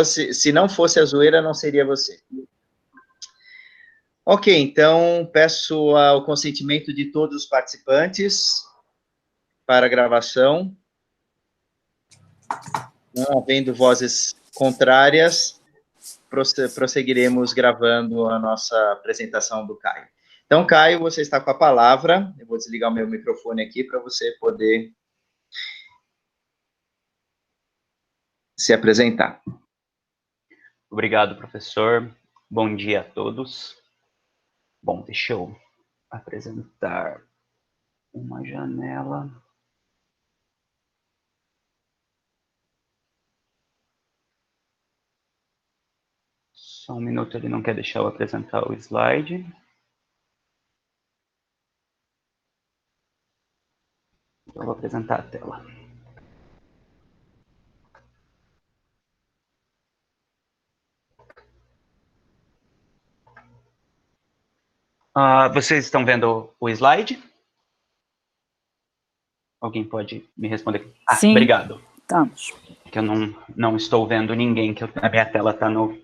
se não fosse a zoeira, não seria você. Ok, então peço o consentimento de todos os participantes para a gravação. Não havendo vozes contrárias, prosseguiremos gravando a nossa apresentação do Caio. Então, Caio, você está com a palavra. Eu vou desligar o meu microfone aqui para você poder se apresentar. Obrigado, professor. Bom dia a todos. Bom, deixa eu apresentar uma janela. Só um minuto, ele não quer deixar eu apresentar o slide. Eu vou apresentar a tela. Vocês estão vendo o slide? Alguém pode me responder? Sim, obrigado. Estamos. Que eu não estou vendo ninguém, que a minha tela está no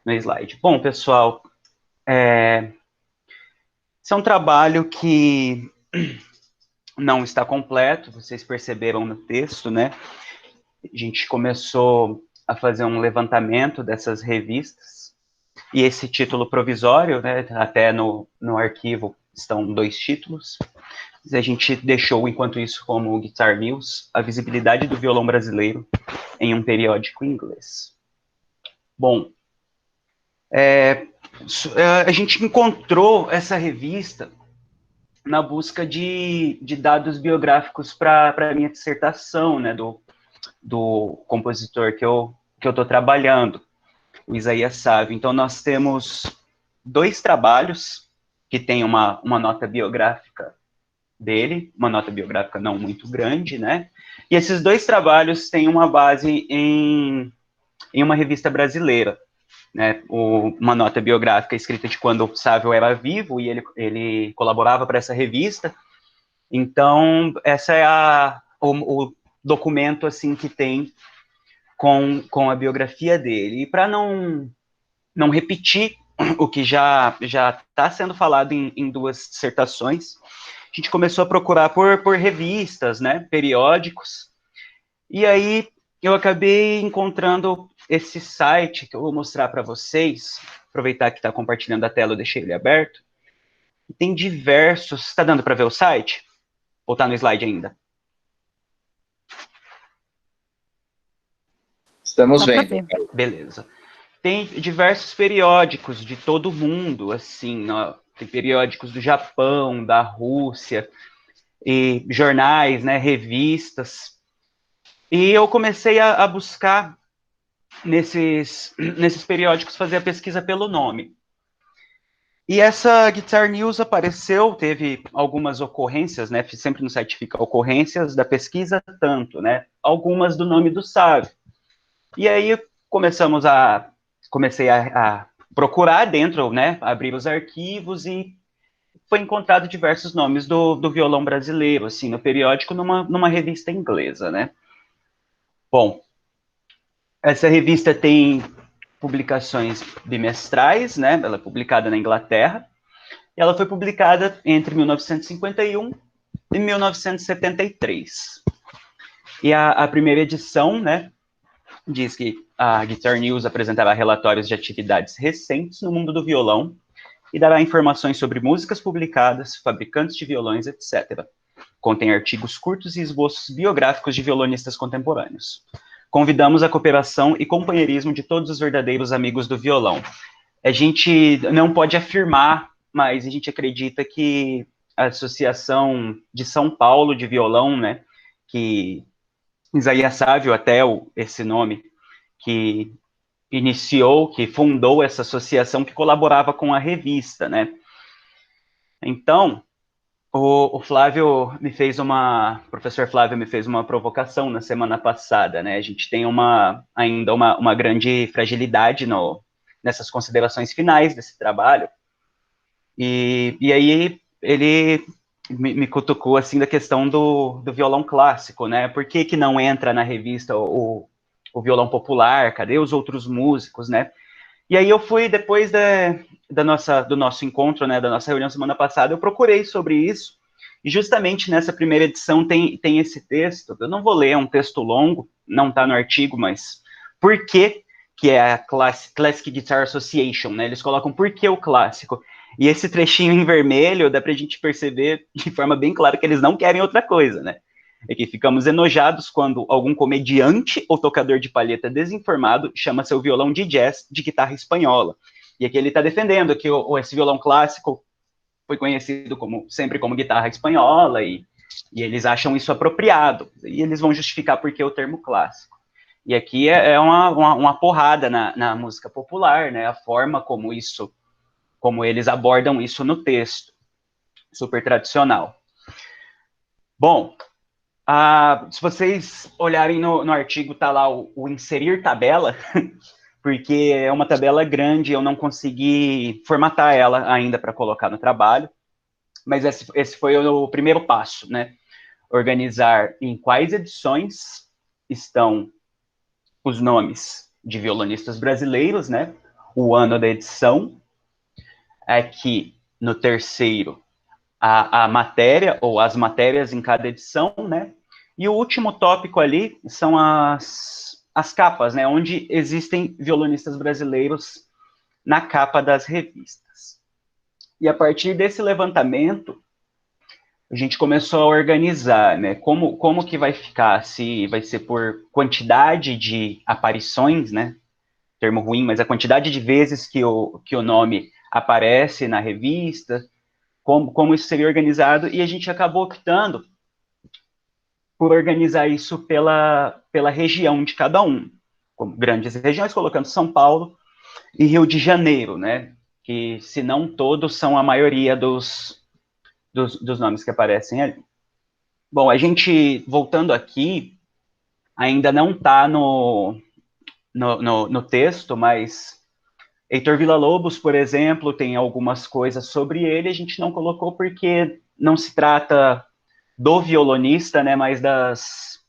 slide. Bom, pessoal, esse é um trabalho que não está completo, vocês perceberam no texto, né? A gente começou a fazer um levantamento dessas revistas, e esse título provisório, né, até no arquivo estão 2 títulos, mas a gente deixou, enquanto isso, como Guitar News, a visibilidade do violão brasileiro em um periódico inglês. Bom, a gente encontrou essa revista na busca de dados biográficos para a minha dissertação, né, do compositor que eu estou trabalhando, o Isaías Sávio. Então, nós temos 2 trabalhos que têm uma nota biográfica dele, uma nota biográfica não muito grande, né? E esses 2 trabalhos têm uma base em uma revista brasileira, né? Uma nota biográfica escrita de quando o Sávio era vivo e ele colaborava para essa revista. Então, essa é o documento assim que tem com a biografia dele. E para não repetir o que já está sendo falado em 2 dissertações, a gente começou a procurar por revistas, né, periódicos, e aí eu acabei encontrando esse site que eu vou mostrar para vocês. Aproveitar que está compartilhando a tela, eu deixei ele aberto. Tem diversos... Está dando para ver o site? Ou está no slide ainda? Estamos vendo. Beleza. Tem diversos periódicos de todo o mundo, assim, ó, tem periódicos do Japão, da Rússia, e jornais, né, revistas. E eu comecei a buscar nesses periódicos, fazer a pesquisa pelo nome. E essa Guitar News apareceu, teve algumas ocorrências, né, sempre no site fica ocorrências da pesquisa, tanto, né, algumas do nome do Sávio. E aí comecei a procurar dentro, né, abrir os arquivos, e foi encontrado diversos nomes do violão brasileiro, assim, no periódico, numa revista inglesa, né. Bom, essa revista tem publicações bimestrais, né, ela é publicada na Inglaterra, e ela foi publicada entre 1951 e 1973. E a primeira edição, né, diz que a Guitar News apresentará relatórios de atividades recentes no mundo do violão e dará informações sobre músicas publicadas, fabricantes de violões, etc. Contém artigos curtos e esboços biográficos de violonistas contemporâneos. Convidamos a cooperação e companheirismo de todos os verdadeiros amigos do violão. A gente não pode afirmar, mas a gente acredita que a Associação de São Paulo de Violão, né, que Isaías Sávio, até esse nome, que iniciou, que fundou essa associação que colaborava com a revista, né. Então, o Flávio o professor Flávio me fez uma provocação na semana passada, né, a gente tem ainda uma grande fragilidade nessas considerações finais desse trabalho, e aí ele me cutucou, assim, da questão do violão clássico, né, por que não entra na revista o o violão popular, cadê os outros músicos, né? E aí eu fui, depois do nosso encontro, né, da nossa reunião semana passada, eu procurei sobre isso, e justamente nessa primeira edição tem esse texto, eu não vou ler, é um texto longo, não está no artigo, mas por que é a Classic Guitar Association, né? Eles colocam por que o clássico. E esse trechinho em vermelho dá para a gente perceber de forma bem clara que eles não querem outra coisa, né? É que ficamos enojados quando algum comediante ou tocador de palheta desinformado chama seu violão de jazz de guitarra espanhola. E aqui ele está defendendo que esse violão clássico foi conhecido sempre como guitarra espanhola, e eles acham isso apropriado. E eles vão justificar por que o termo clássico. E aqui é uma porrada na música popular, né? A forma como eles abordam isso no texto. Super tradicional. Bom, se vocês olharem no artigo, tá lá o inserir tabela, porque é uma tabela grande, eu não consegui formatar ela ainda para colocar no trabalho, mas esse foi o primeiro passo, né? Organizar em quais edições estão os nomes de violonistas brasileiros, né? O ano da edição. Aqui, no terceiro, a matéria, ou as matérias em cada edição, né? E o último tópico ali são as capas, né? Onde existem violonistas brasileiros na capa das revistas. E a partir desse levantamento, a gente começou a organizar, né? Como que vai ficar? Se vai ser por quantidade de aparições, né? Termo ruim, mas a quantidade de vezes que o nome aparece na revista, como isso seria organizado, e a gente acabou optando por organizar isso pela região de cada um, como grandes regiões, colocando São Paulo e Rio de Janeiro, né? Que, se não todos, são a maioria dos nomes que aparecem ali. Bom, a gente, voltando aqui, ainda não está no texto, mas Heitor Villa-Lobos, por exemplo, tem algumas coisas sobre ele, a gente não colocou porque não se trata do violonista, né, mas das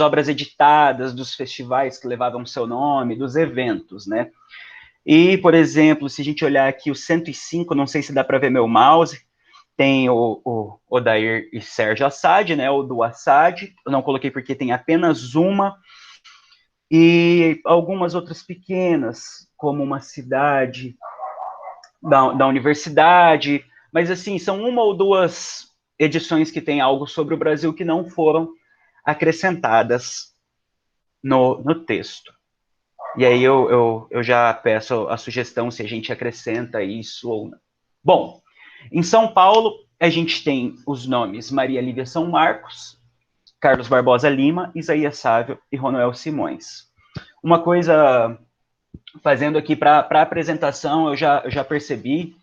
obras editadas, dos festivais que levavam seu nome, dos eventos, né. E, por exemplo, se a gente olhar aqui o 105, não sei se dá para ver meu mouse, tem o Odair e Sérgio Assad, né, o do Assad, eu não coloquei porque tem apenas uma, e algumas outras pequenas, como uma cidade da universidade, mas assim, são uma ou duas edições que tem algo sobre o Brasil que não foram acrescentadas no texto. E aí eu já peço a sugestão se a gente acrescenta isso ou não. Bom, em São Paulo, a gente tem os nomes Maria Lívia São Marcos, Carlos Barbosa Lima, Isaías Sávio e Ronoel Simões. Uma coisa, fazendo aqui para a apresentação, eu já percebi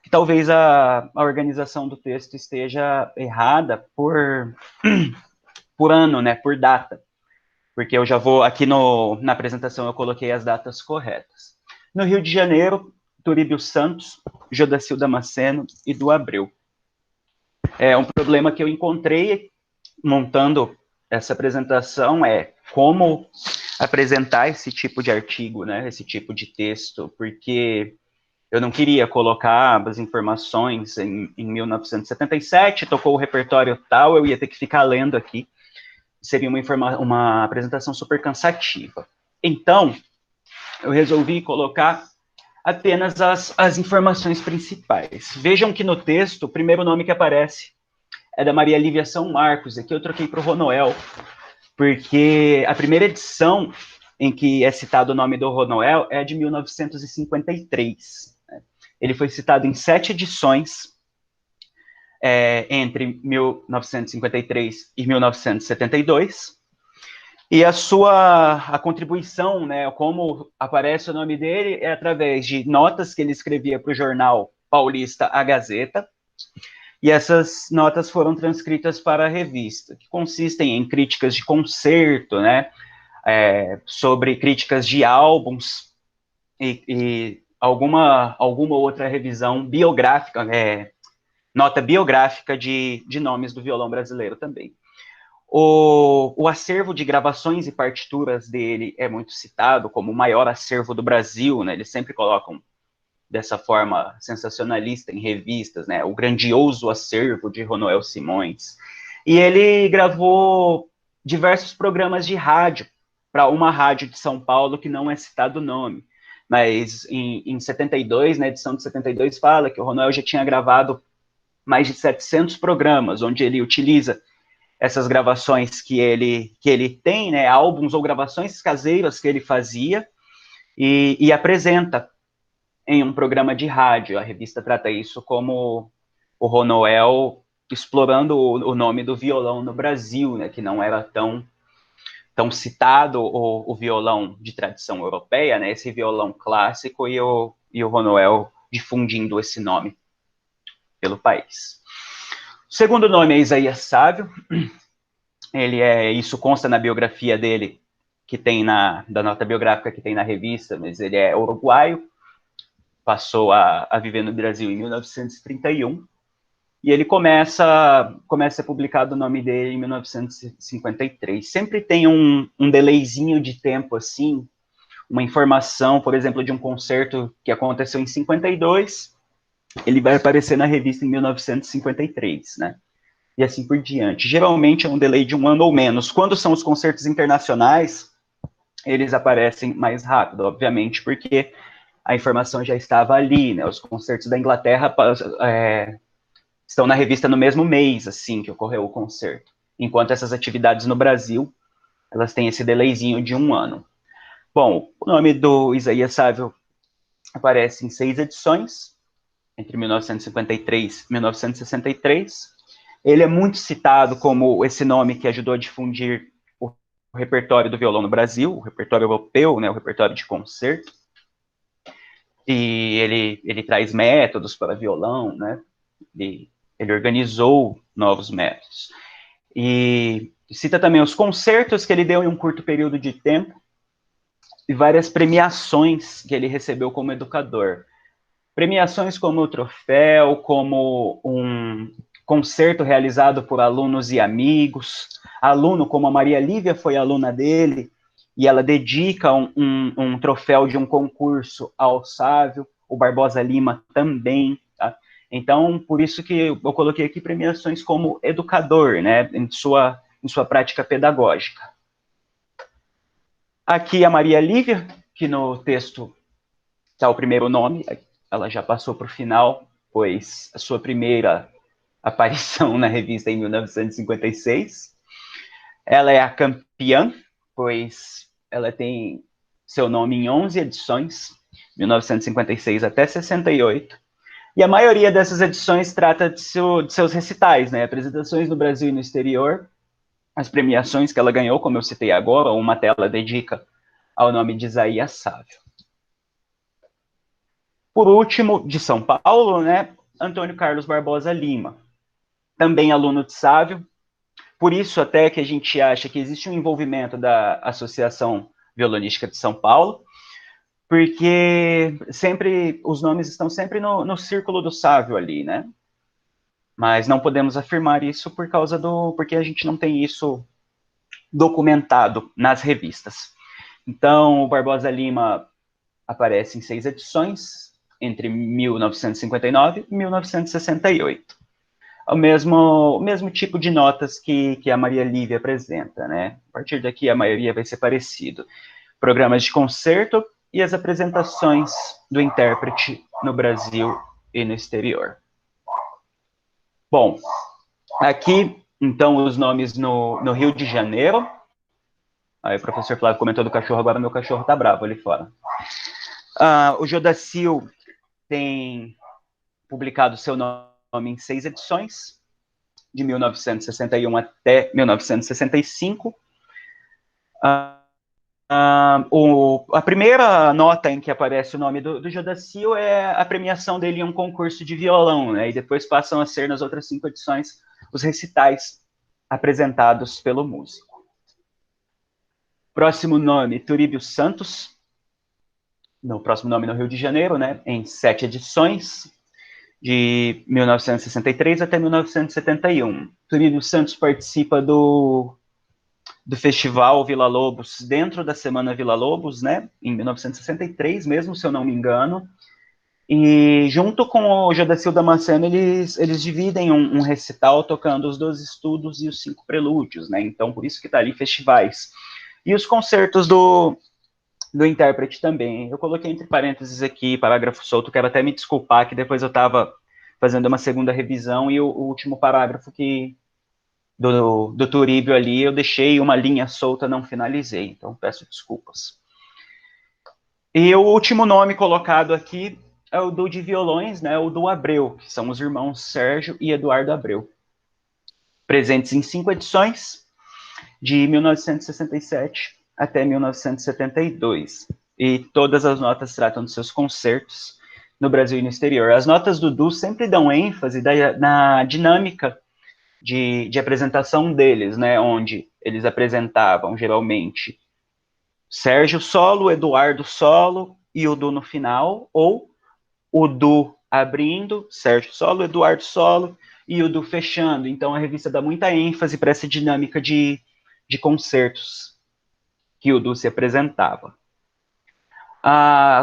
que talvez a organização do texto esteja errada por ano, né, por data, porque eu já vou, aqui na apresentação eu coloquei as datas corretas. No Rio de Janeiro, Turíbio Santos, Jodacil Damasceno e do Abreu. Um problema que eu encontrei montando essa apresentação é como apresentar esse tipo de artigo, né, esse tipo de texto, porque eu não queria colocar as informações em 1977, tocou o repertório tal, eu ia ter que ficar lendo aqui, seria uma apresentação super cansativa. Então, eu resolvi colocar apenas as informações principais. Vejam que no texto, o primeiro nome que aparece é da Maria Lívia São Marcos, aqui eu troquei para o Ronoel, porque a primeira edição em que é citado o nome do Ronoel é de 1953. Ele foi citado em 7 edições, entre 1953 e 1972, e a contribuição, né, como aparece o nome dele, é através de notas que ele escrevia para o jornal paulista A Gazeta, e essas notas foram transcritas para a revista, que consistem em críticas de concerto, né, sobre críticas de álbuns e alguma outra revisão biográfica, nota biográfica de nomes do violão brasileiro também. O acervo de gravações e partituras dele é muito citado como o maior acervo do Brasil, né? Eles sempre colocam dessa forma sensacionalista em revistas, né? O grandioso acervo de Ronoel Simões. E ele gravou diversos programas de rádio para uma rádio de São Paulo que não é citado o nome. Mas em 72, na edição de 72, fala que o Ronoel já tinha gravado mais de 700 programas, onde ele utiliza essas gravações que ele tem, né, álbuns ou gravações caseiras que ele fazia, e apresenta em um programa de rádio. A revista trata isso como o Ronoel explorando o nome do violão no Brasil, né, que não era tão citado o violão de tradição europeia, né, esse violão clássico, e o Ronoel difundindo esse nome pelo país. O segundo nome é Isaías Sávio. Isso consta na biografia dele, que tem da nota biográfica que tem na revista, mas ele é uruguaio, passou a viver no Brasil em 1931, e ele começa a ser publicado o nome dele em 1953. Sempre tem um delayzinho de tempo, assim, uma informação, por exemplo, de um concerto que aconteceu em 52, ele vai aparecer na revista em 1953, né? E assim por diante. Geralmente é um delay de um ano ou menos. Quando são os concertos internacionais, eles aparecem mais rápido, obviamente, porque a informação já estava ali, né? Os concertos da Inglaterra estão na revista no mesmo mês, assim, que ocorreu o concerto. Enquanto essas atividades no Brasil, elas têm esse delayzinho de um ano. Bom, o nome do Isaías Sávio aparece em 6 edições, entre 1953 e 1963. Ele é muito citado como esse nome que ajudou a difundir o repertório do violão no Brasil, o repertório europeu, né, o repertório de concerto. E ele traz métodos para violão, né? Ele organizou novos métodos. E cita também os concertos que ele deu em um curto período de tempo e várias premiações que ele recebeu como educador. Premiações como o troféu, como um concerto realizado por alunos e amigos, aluno como a Maria Lívia foi aluna dele, e ela dedica um troféu de um concurso ao Sávio, o Barbosa Lima também, tá? Então, por isso que eu coloquei aqui premiações como educador, né, em sua prática pedagógica. Aqui a Maria Lívia, que no texto está o primeiro nome, ela já passou para o final, pois a sua primeira aparição na revista em 1956. Ela é a campeã, pois ela tem seu nome em 11 edições, 1956 até 68, e a maioria dessas edições trata de seus recitais, né, apresentações no Brasil e no exterior, as premiações que ela ganhou, como eu citei agora, uma tela dedica ao nome de Isaías Sávio. Por último, de São Paulo, né, Antônio Carlos Barbosa Lima, também aluno de Sávio, por isso até que a gente acha que existe um envolvimento da Associação Violonística de São Paulo, porque sempre os nomes estão sempre no círculo do Sávio ali, né? Mas não podemos afirmar isso porque a gente não tem isso documentado nas revistas. Então, o Barbosa Lima aparece em 6 edições, entre 1959 e 1968. O mesmo tipo de notas que a Maria Lívia apresenta, né? A partir daqui, a maioria vai ser parecido. Programas de concerto e as apresentações do intérprete no Brasil e no exterior. Bom, aqui, então, os nomes no Rio de Janeiro. Aí o professor Flávio comentou do cachorro, agora meu cachorro tá bravo ali fora. O Jodacil tem publicado seu nome em 6 edições, de 1961 até 1965. A primeira nota em que aparece o nome do Jodacil é a premiação dele em um concurso de violão, né? E depois passam a ser, nas outras 5 edições, os recitais apresentados pelo músico. Próximo nome, Turíbio Santos. No próximo nome no Rio de Janeiro, né? Em 7 edições, de 1963 até 1971. Turíbio Santos participa do do Festival Vila Lobos dentro da Semana Vila Lobos, né, em 1963 mesmo, se eu não me engano, e junto com o Jodacil Damasceno, eles dividem um recital tocando os 12 estudos e os 5 prelúdios, né, então por isso que tá ali festivais. E os concertos do intérprete também. Eu coloquei entre parênteses aqui, parágrafo solto, quero até me desculpar que depois eu estava fazendo uma segunda revisão e o último parágrafo do Turíbio ali, eu deixei uma linha solta, não finalizei, então peço desculpas. E o último nome colocado aqui é o do de violões, né, o do Abreu, que são os irmãos Sérgio e Eduardo Abreu, presentes em 5 edições, de 1967 até 1972, e todas as notas tratam dos seus concertos no Brasil e no exterior. As notas do Du sempre dão ênfase na dinâmica de apresentação deles, né, onde eles apresentavam, geralmente, Sérgio solo, Eduardo solo, e o Du no final, ou o Du abrindo, Sérgio solo, Eduardo solo, e o Du fechando. Então, a revista dá muita ênfase para essa dinâmica de concertos que o Du se apresentava.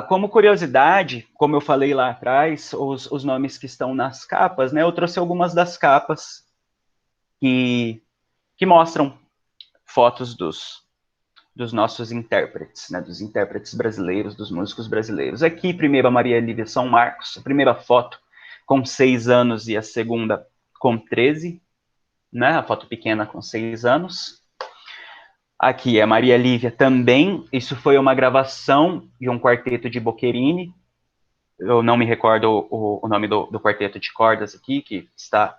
Como curiosidade, como eu falei lá atrás, os nomes que estão nas capas, né, eu trouxe algumas das capas que mostram fotos dos nossos intérpretes, né, dos intérpretes brasileiros, dos músicos brasileiros. Aqui, primeiro, a Maria Lívia São Marcos, a primeira foto com 6 anos e a segunda com 13, né, a foto pequena com 6 anos. Aqui é Maria Lívia também, isso foi uma gravação de um quarteto de Boccherini, eu não me recordo o nome do quarteto de cordas aqui, que está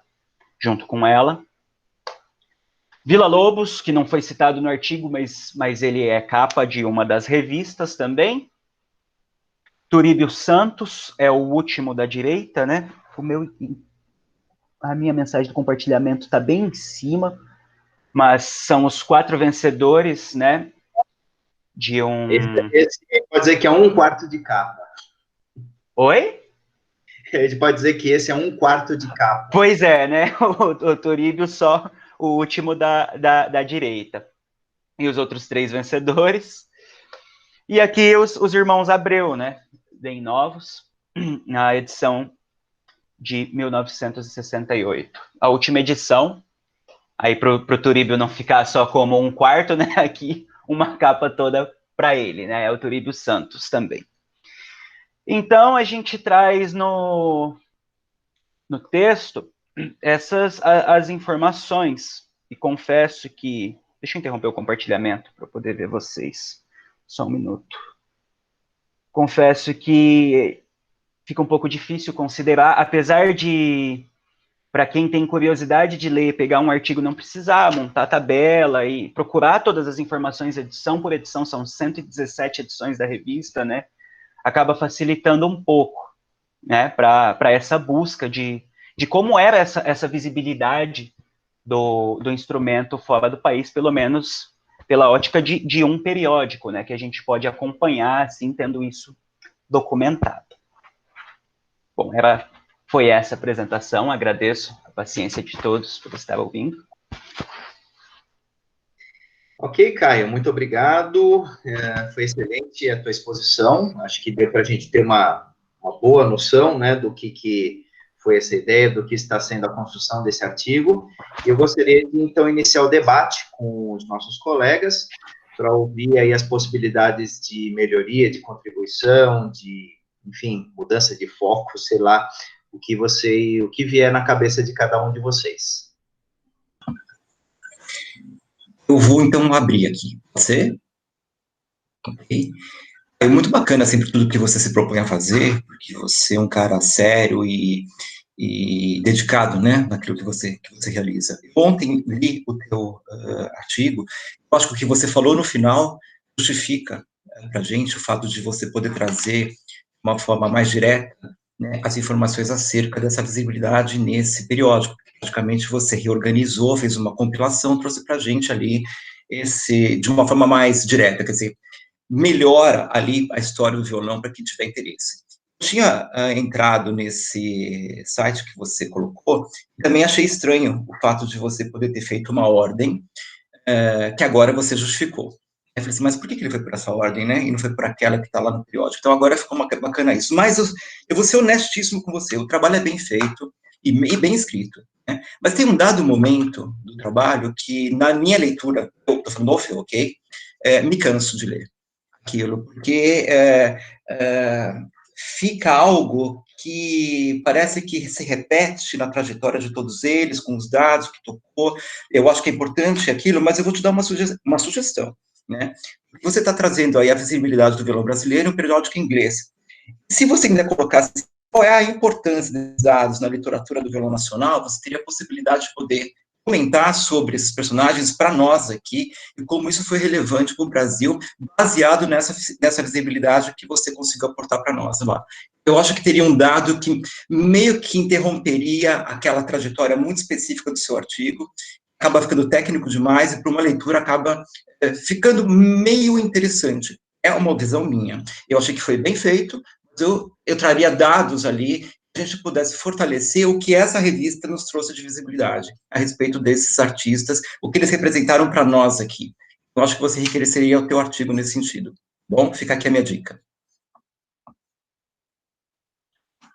junto com ela. Vila Lobos, que não foi citado no artigo, mas ele é capa de uma das revistas também. Turíbio Santos é o último da direita, né? A minha mensagem de compartilhamento está bem em cima, mas são os 4 vencedores, né? De um... Esse pode dizer que é um quarto de capa. Oi? A gente pode dizer que esse é um quarto de capa. Pois é, né? O Turíbio só o último da direita. E os outros 3 vencedores. E aqui os irmãos Abreu, né? Bem novos, na edição de 1968. A última edição, aí para o Turíbio não ficar só como um quarto, né? Aqui uma capa toda para ele, né? É o Turíbio Santos também. Então a gente traz no texto as informações, e confesso que... Deixa eu interromper o compartilhamento para poder ver vocês. Só um minuto. Confesso que fica um pouco difícil considerar, apesar de, para quem tem curiosidade de ler, pegar um artigo, não precisar montar tabela e procurar todas as informações edição por edição, são 117 edições da revista, né? Acaba facilitando um pouco, né, para essa busca de como era essa visibilidade do instrumento fora do país, pelo menos pela ótica de um periódico, né, que a gente pode acompanhar, assim, tendo isso documentado. Bom, foi essa apresentação, agradeço a paciência de todos por estar ouvindo. Ok, Caio, muito obrigado, foi excelente a tua exposição, acho que deu para a gente ter uma boa noção, né, do que foi essa ideia, do que está sendo a construção desse artigo. Eu gostaria de, então, iniciar o debate com os nossos colegas, para ouvir aí as possibilidades de melhoria, de contribuição, de, enfim, mudança de foco, sei lá, o que vier na cabeça de cada um de vocês. Eu vou, então, abrir aqui. Pode ser? Ok. É muito bacana sempre tudo que você se propõe a fazer, porque você é um cara sério e dedicado, né, naquilo que você realiza. Ontem li o teu artigo, eu acho que o que você falou no final justifica para a gente o fato de você poder trazer de uma forma mais direta, né, as informações acerca dessa visibilidade nesse periódico. Praticamente você reorganizou, fez uma compilação, trouxe para a gente ali de uma forma mais direta, quer dizer, melhora ali a história do violão para quem tiver interesse. Eu tinha entrado nesse site que você colocou, e também achei estranho o fato de você poder ter feito uma ordem que agora você justificou. Eu falei assim, mas por que ele foi por essa ordem, né? E não foi por aquela que está lá no periódico? Então, agora ficou bacana isso. Mas eu vou ser honestíssimo com você, o trabalho é bem feito e bem escrito, né? Mas tem um dado momento do trabalho que, na minha leitura, eu estou falando off, ok? Me canso de ler aquilo, porque fica algo que parece que se repete na trajetória de todos eles, com os dados que tocou. Eu acho que é importante aquilo, mas eu vou te dar uma sugestão, né? Você está trazendo aí a visibilidade do violão brasileiro em um periódico inglês. Se você ainda colocasse qual é a importância desses dados na literatura do violão nacional, você teria a possibilidade de poder comentar sobre esses personagens para nós aqui, e como isso foi relevante para o Brasil, baseado nessa visibilidade que você conseguiu aportar para nós lá. Eu acho que teria um dado que meio que interromperia aquela trajetória muito específica do seu artigo, acaba ficando técnico demais, e para uma leitura acaba ficando meio interessante. É uma visão minha. Eu achei que foi bem feito, mas eu traria dados ali, a gente pudesse fortalecer o que essa revista nos trouxe de visibilidade a respeito desses artistas, o que eles representaram para nós aqui. Eu acho que você enriqueceria o teu artigo nesse sentido. Bom, fica aqui a minha dica.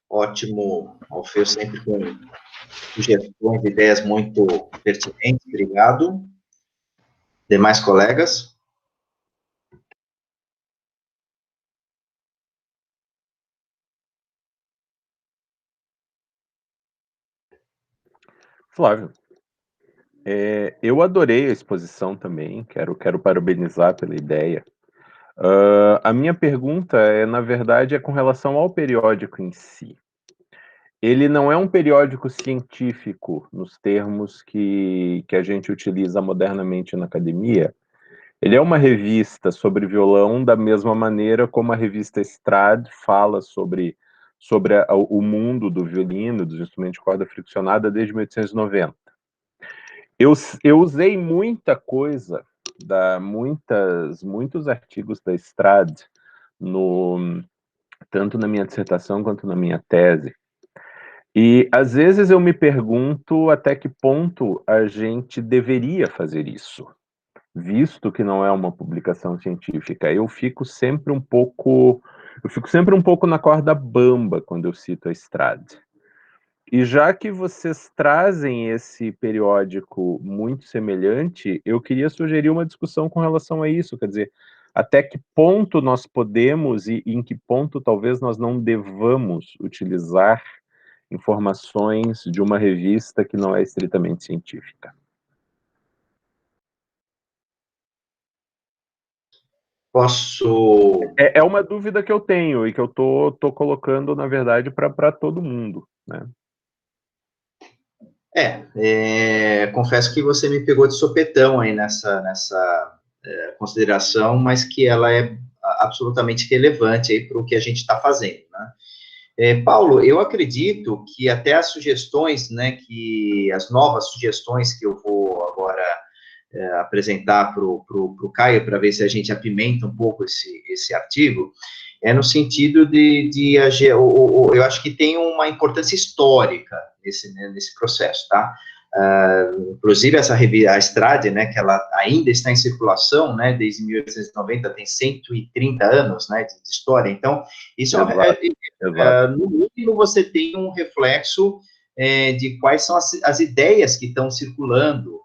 Ótimo, Alfeu, sempre com sugestões, ideias muito pertinentes, obrigado. Demais colegas? Flávio, eu adorei a exposição também, quero parabenizar pela ideia. A minha pergunta na verdade, é com relação ao periódico em si. Ele não é um periódico científico, nos termos que a gente utiliza modernamente na academia. Ele é uma revista sobre violão, da mesma maneira como a revista Estrade fala sobre o mundo do violino, dos instrumentos de corda friccionada, desde 1890. Eu usei muita coisa, muitos artigos da Estrade, tanto na minha dissertação quanto na minha tese. E, às vezes, eu me pergunto até que ponto a gente deveria fazer isso, visto que não é uma publicação científica. Eu fico sempre um pouco na corda bamba quando eu cito a Estrade. E já que vocês trazem esse periódico muito semelhante, eu queria sugerir uma discussão com relação a isso, quer dizer, até que ponto nós podemos e em que ponto talvez nós não devamos utilizar informações de uma revista que não é estritamente científica. Posso... É uma dúvida que eu tenho e que eu tô colocando, na verdade, para todo mundo, né? Confesso que você me pegou de sopetão aí nessa consideração, mas que ela é absolutamente relevante aí para o que a gente está fazendo, né? Paulo, eu acredito que até as sugestões, né, as novas sugestões que eu vou agora apresentar para o Caio, para ver se a gente apimenta um pouco esse artigo, no sentido eu acho que tem uma importância histórica nesse processo, tá? Inclusive a Estrade, né, que ela ainda está em circulação, né, desde 1890, tem 130 anos, né, de história, então, isso no mínimo você tem um reflexo de quais são as ideias que estão circulando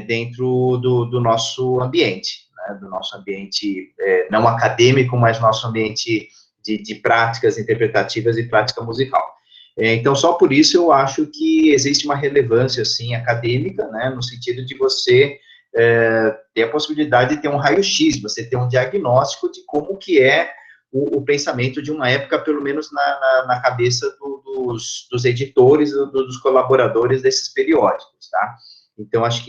dentro do nosso ambiente, né, do nosso ambiente não acadêmico, mas nosso ambiente de práticas interpretativas e prática musical. Então, só por isso eu acho que existe uma relevância, assim, acadêmica, né, no sentido de você ter a possibilidade de ter um raio-x, você ter um diagnóstico de como que é o pensamento de uma época, pelo menos na cabeça dos editores, dos colaboradores desses periódicos, tá? Então, acho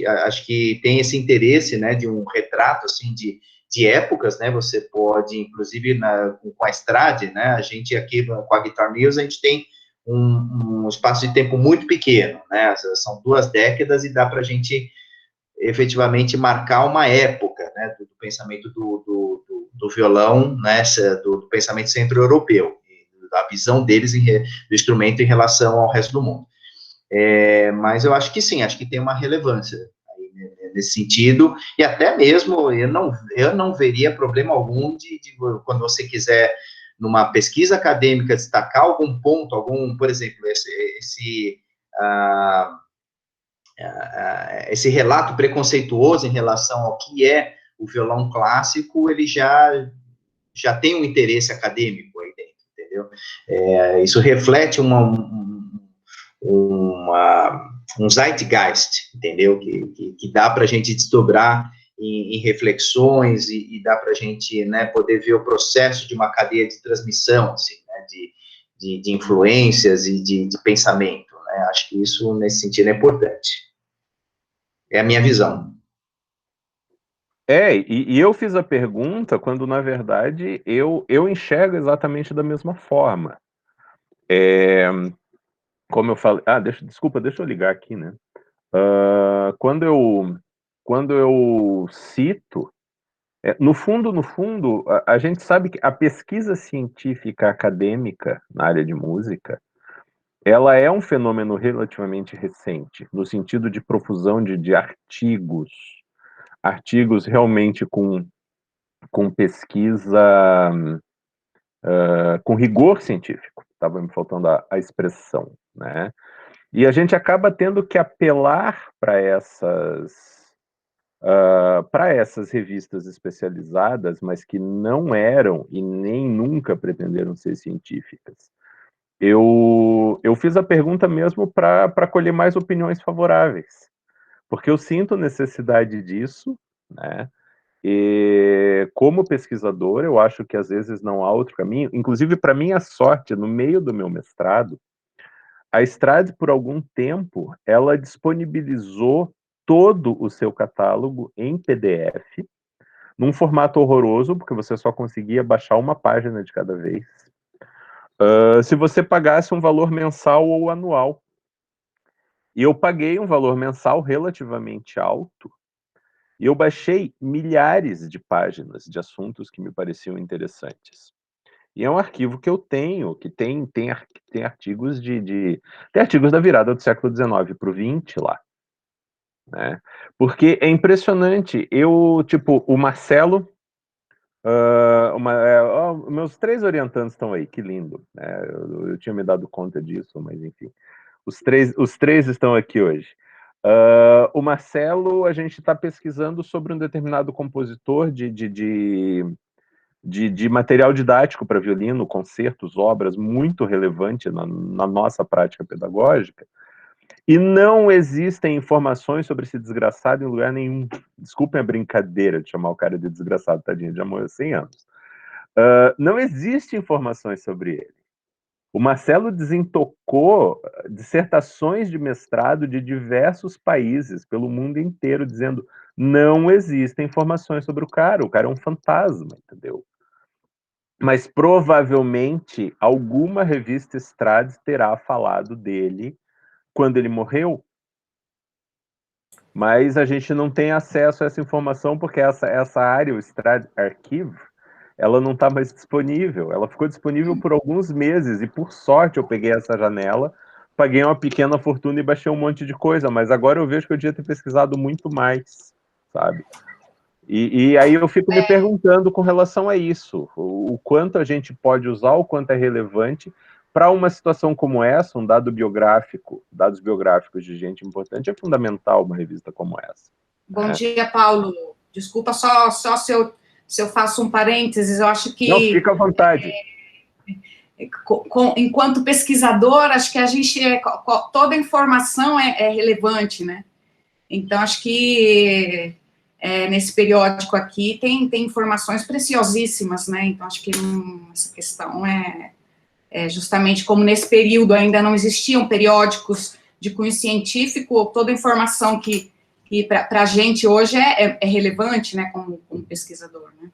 que tem esse interesse, né, de um retrato, assim, de épocas, né, você pode, inclusive, com a Estrade, né, a gente aqui, com a Guitar News, a gente tem um espaço de tempo muito pequeno, né, são 2 décadas e dá para a gente, efetivamente, marcar uma época, né, do pensamento do violão, né, do pensamento centro-europeu, da visão deles do instrumento em relação ao resto do mundo. Mas eu acho que sim, acho que tem uma relevância aí nesse sentido, e até mesmo eu não veria problema algum de quando você quiser, numa pesquisa acadêmica, destacar algum ponto, por exemplo, esse relato preconceituoso em relação ao que é o violão clássico, ele já tem um interesse acadêmico aí dentro, entendeu? Isso reflete um zeitgeist, entendeu? Que dá para a gente desdobrar em reflexões e dá para a gente, né, poder ver o processo de uma cadeia de transmissão, assim, né, de influências e de pensamento, né? Acho que isso, nesse sentido, é importante. É a minha visão. E eu fiz a pergunta quando, na verdade, eu enxergo exatamente da mesma forma. Como eu falei... desculpa, deixa eu ligar aqui, né? Quando eu cito... no fundo, a gente sabe que a pesquisa científica acadêmica na área de música, ela é um fenômeno relativamente recente, no sentido de profusão de artigos realmente com pesquisa, com rigor científico, estava me faltando a expressão, né? E a gente acaba tendo que apelar para essas revistas especializadas, mas que não eram e nem nunca pretenderam ser científicas. Eu fiz a pergunta mesmo para colher mais opiniões favoráveis, porque eu sinto necessidade disso, né? E como pesquisador, eu acho que às vezes não há outro caminho. Inclusive, para minha sorte, no meio do meu mestrado, a Strade, por algum tempo, ela disponibilizou todo o seu catálogo em PDF, num formato horroroso, porque você só conseguia baixar uma página de cada vez, se você pagasse um valor mensal ou anual. E eu paguei um valor mensal relativamente alto, e eu baixei milhares de páginas de assuntos que me pareciam interessantes. E é um arquivo que eu tenho, que tem artigos tem artigos da virada do século XIX para o XX lá, né? Porque é impressionante, o Marcelo, meus 3 orientandos estão aí, que lindo, né? Eu tinha me dado conta disso, mas enfim, os três estão aqui hoje. O Marcelo, a gente está pesquisando sobre um determinado compositor de material didático para violino, concertos, obras, muito relevante na nossa prática pedagógica, e não existem informações sobre esse desgraçado em lugar nenhum. Desculpem a brincadeira de chamar o cara de desgraçado, tadinho, já morreu 100 anos. Não existem informações sobre ele. O Marcelo desentocou dissertações de mestrado de diversos países, pelo mundo inteiro, dizendo não existem informações sobre o cara é um fantasma, entendeu? Mas provavelmente alguma revista Strade terá falado dele quando ele morreu, mas a gente não tem acesso a essa informação porque essa área, o Strade Archive, ela não está mais disponível. Ela ficou disponível por alguns meses e, por sorte, eu peguei essa janela, paguei uma pequena fortuna e baixei um monte de coisa, mas agora eu vejo que eu devia ter pesquisado muito mais, sabe? E aí eu fico me perguntando com relação a isso, o quanto a gente pode usar, o quanto é relevante para uma situação como essa, um dado biográfico, dados biográficos de gente importante, é fundamental uma revista como essa. Bom dia, Paulo. Desculpa só se eu faço um parênteses, eu acho que... Não, fica à vontade. Enquanto pesquisador, acho que a gente, toda informação é relevante, né? Então, acho que nesse periódico aqui tem informações preciosíssimas, né? Então, acho que essa questão justamente como nesse período ainda não existiam periódicos de cunho científico, toda informação que para a gente hoje é relevante, né, como pesquisador, né?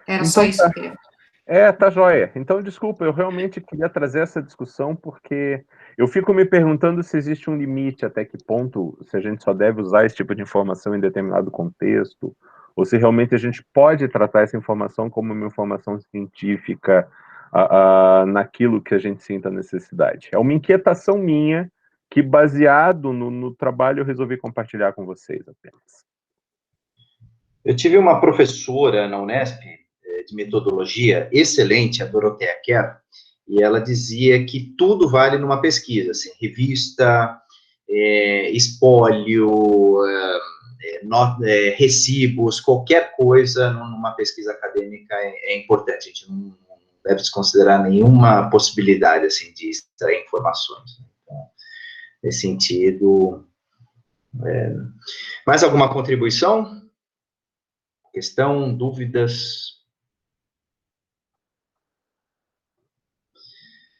Era só isso que eu queria. Tá joia. Então, desculpa, eu realmente queria trazer essa discussão porque eu fico me perguntando se existe um limite, até que ponto, se a gente só deve usar esse tipo de informação em determinado contexto, ou se realmente a gente pode tratar essa informação como uma informação científica naquilo que a gente sinta necessidade. É uma inquietação minha que, baseado no trabalho, eu resolvi compartilhar com vocês apenas. Eu tive uma professora na Unesp, de metodologia, excelente, a Dorothea Kerr, e ela dizia que tudo vale numa pesquisa, assim, revista, espólio, recibos, qualquer coisa numa pesquisa acadêmica é importante. A gente não deve desconsiderar nenhuma possibilidade, assim, de extrair informações. Então, nesse sentido, mais alguma contribuição? Questão, dúvidas?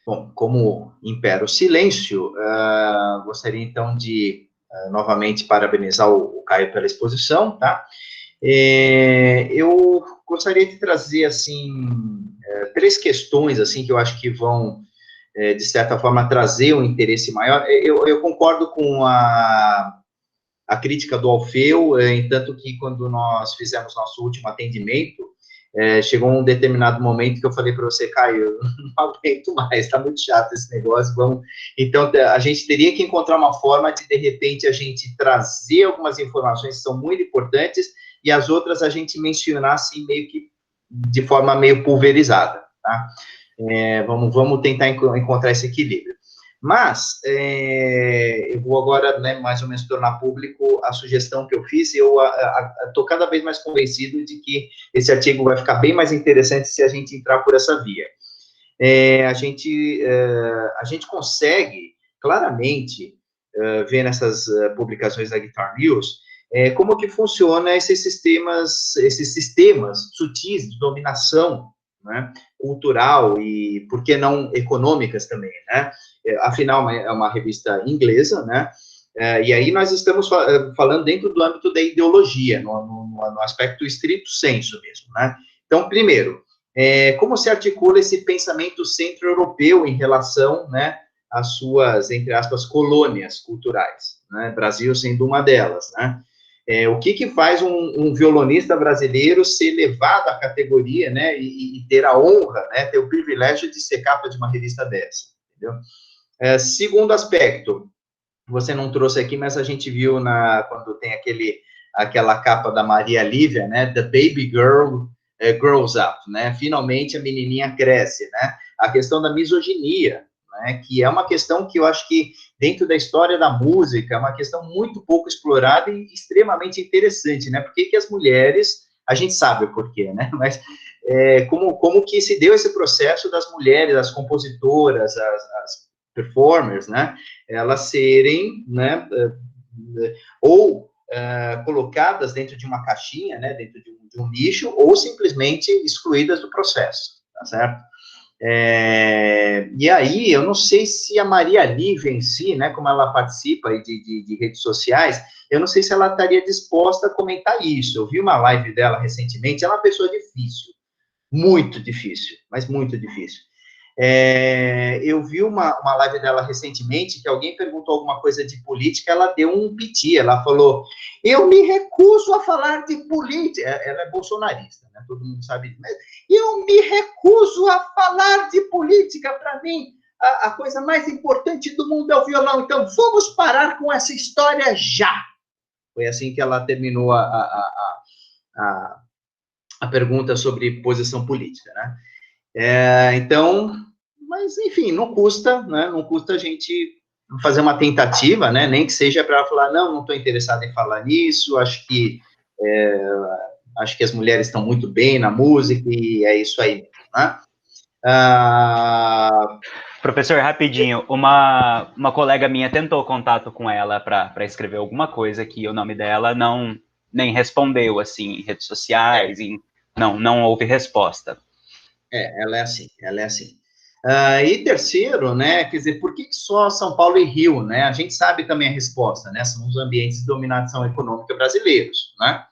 Bom, como impera o silêncio, gostaria, então, de novamente parabenizar o Caio pela exposição, tá? Eu gostaria de trazer, assim, 3 questões, assim, que eu acho que vão, de certa forma, trazer um interesse maior. Eu concordo com a crítica do Alfeu, em tanto que quando nós fizemos nosso último atendimento, chegou um determinado momento que eu falei para você, Caio, eu não aguento mais, está muito chato esse negócio, vamos... Então, a gente teria que encontrar uma forma de repente, a gente trazer algumas informações que são muito importantes e as outras a gente mencionar, assim, meio que de forma meio pulverizada, tá? Vamos tentar encontrar esse equilíbrio. Mas, eu vou agora, né, mais ou menos tornar público a sugestão que eu fiz, e eu estou cada vez mais convencido de que esse artigo vai ficar bem mais interessante se a gente entrar por essa via. A gente consegue, claramente, ver nessas publicações da Guitar News, como que funciona esses sistemas sutis de dominação, né, cultural e, por que não, econômicas também, né? Afinal, é uma revista inglesa, né? E aí nós estamos falando dentro do âmbito da ideologia, no aspecto estrito sensu mesmo, né? Então, primeiro, como se articula esse pensamento centro-europeu em relação, né, às suas, entre aspas, colônias culturais, né? Brasil sendo uma delas, né? O que faz um violonista brasileiro ser levado à categoria, né, e ter a honra, né, ter o privilégio de ser capa de uma revista dessa, entendeu? Segundo aspecto, você não trouxe aqui, mas a gente viu quando tem aquela capa da Maria Lívia, né, The Baby Girl Grows Up, né, finalmente a menininha cresce, né, a questão da misoginia, né, que é uma questão que eu acho que, dentro da história da música, é uma questão muito pouco explorada e extremamente interessante, né, porque que as mulheres, a gente sabe o porquê, né, mas como que se deu esse processo das mulheres, as compositoras, as performers, né, elas serem, né, ou colocadas dentro de uma caixinha, né, dentro de um nicho, ou simplesmente excluídas do processo, tá certo? E aí, eu não sei se a Maria Lívia em si, né, como ela participa de redes sociais, eu não sei se ela estaria disposta a comentar isso. Eu vi uma live dela recentemente, ela é uma pessoa difícil, muito difícil, mas muito difícil. Eu vi uma live dela recentemente, que alguém perguntou alguma coisa de política, ela deu um piti, ela falou, eu me recuso a falar de política, ela é bolsonarista, né, todo mundo sabe disso, mas eu me recuso a falar de política, para mim, a coisa mais importante do mundo é o violão, então vamos parar com essa história já. Foi assim que ela terminou a pergunta sobre posição política, né? Então, mas enfim, não custa, né? Não custa a gente fazer uma tentativa, né? Nem que seja para falar, não estou interessado em falar nisso, acho que as mulheres estão muito bem na música e é isso aí, né? Professor, rapidinho, uma colega minha tentou contato com ela para escrever alguma coisa que o nome dela nem respondeu, assim, em redes sociais, não houve resposta. Ela é assim. E terceiro, né, quer dizer, por que só São Paulo e Rio, né? A gente sabe também a resposta, né? São os ambientes de dominação econômica brasileiros, né?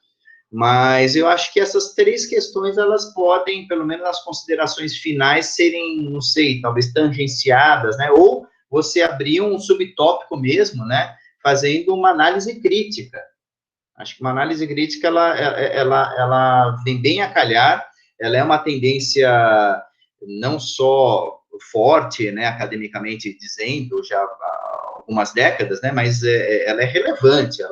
Mas eu acho que essas 3 questões, elas podem, pelo menos nas considerações finais, serem, não sei, talvez tangenciadas, né? Ou você abrir um subtópico mesmo, né? Fazendo uma análise crítica. Acho que uma análise crítica, ela vem bem a calhar, ela é uma tendência não só forte, né, academicamente dizendo, já há algumas décadas, né, mas ela é relevante,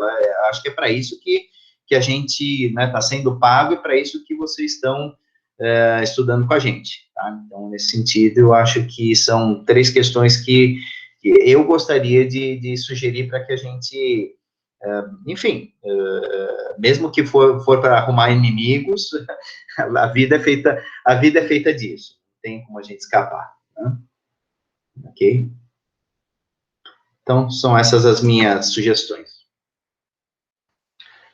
acho que é para isso que a gente, né, está sendo pago, e para isso que vocês estão estudando com a gente, tá? Então, nesse sentido, eu acho que são 3 questões que eu gostaria de sugerir para que a gente, enfim, mesmo que for para arrumar inimigos, a vida é feita disso, não tem como a gente escapar, né? Ok? Então, são essas as minhas sugestões.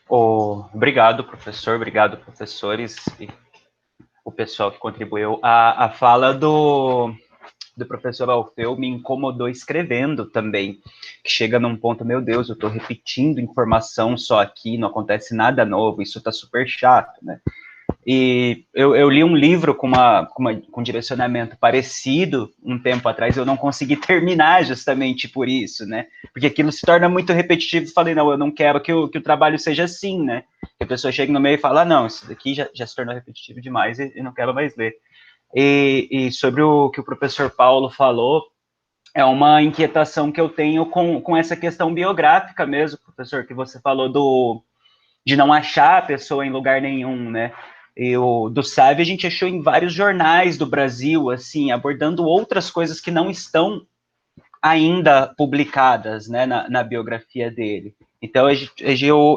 Obrigado, professor, obrigado, professores, e o pessoal que contribuiu. A fala do professor Alfeu me incomodou escrevendo também, que chega num ponto, meu Deus, eu estou repetindo informação só aqui, não acontece nada novo, isso está super chato, né? E eu li um livro com direcionamento parecido um tempo atrás, eu não consegui terminar justamente por isso, né? Porque aquilo se torna muito repetitivo, falei, não, eu não quero que o trabalho seja assim, né? Que a pessoa chega no meio e fala, não, isso daqui já se tornou repetitivo demais e não quero mais ler. E sobre o que o professor Paulo falou, é uma inquietação que eu tenho com essa questão biográfica mesmo, professor, que você falou de não achar a pessoa em lugar nenhum, né? E o do Sávio a gente achou em vários jornais do Brasil, assim, abordando outras coisas que não estão ainda publicadas, né, na biografia dele. Então,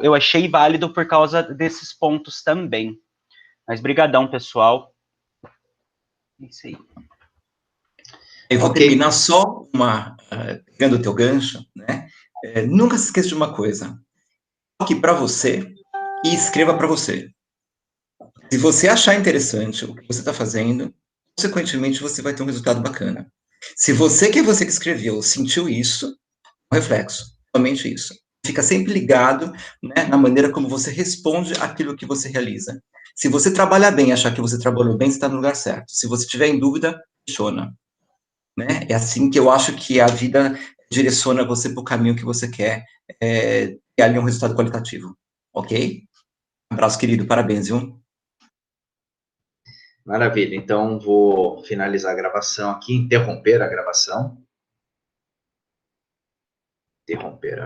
eu achei válido por causa desses pontos também. Mas brigadão, pessoal. É isso aí. Eu vou terminar só pegando o teu gancho, né? Nunca se esqueça de uma coisa. Toque para você e escreva para você. Se você achar interessante o que você está fazendo, consequentemente você vai ter um resultado bacana. Se você que escreveu sentiu isso, um reflexo, somente isso. Fica sempre ligado, né, na maneira como você responde aquilo que você realiza. Se você trabalhar bem, achar que você trabalhou bem, você está no lugar certo. Se você tiver em dúvida, questiona. Né? É assim que eu acho que a vida direciona você para o caminho que você quer ter ali um resultado qualitativo. Ok? Um abraço, querido. Parabéns, viu? Maravilha. Então, vou finalizar a gravação aqui, interromper a gravação. Interromper a gravação.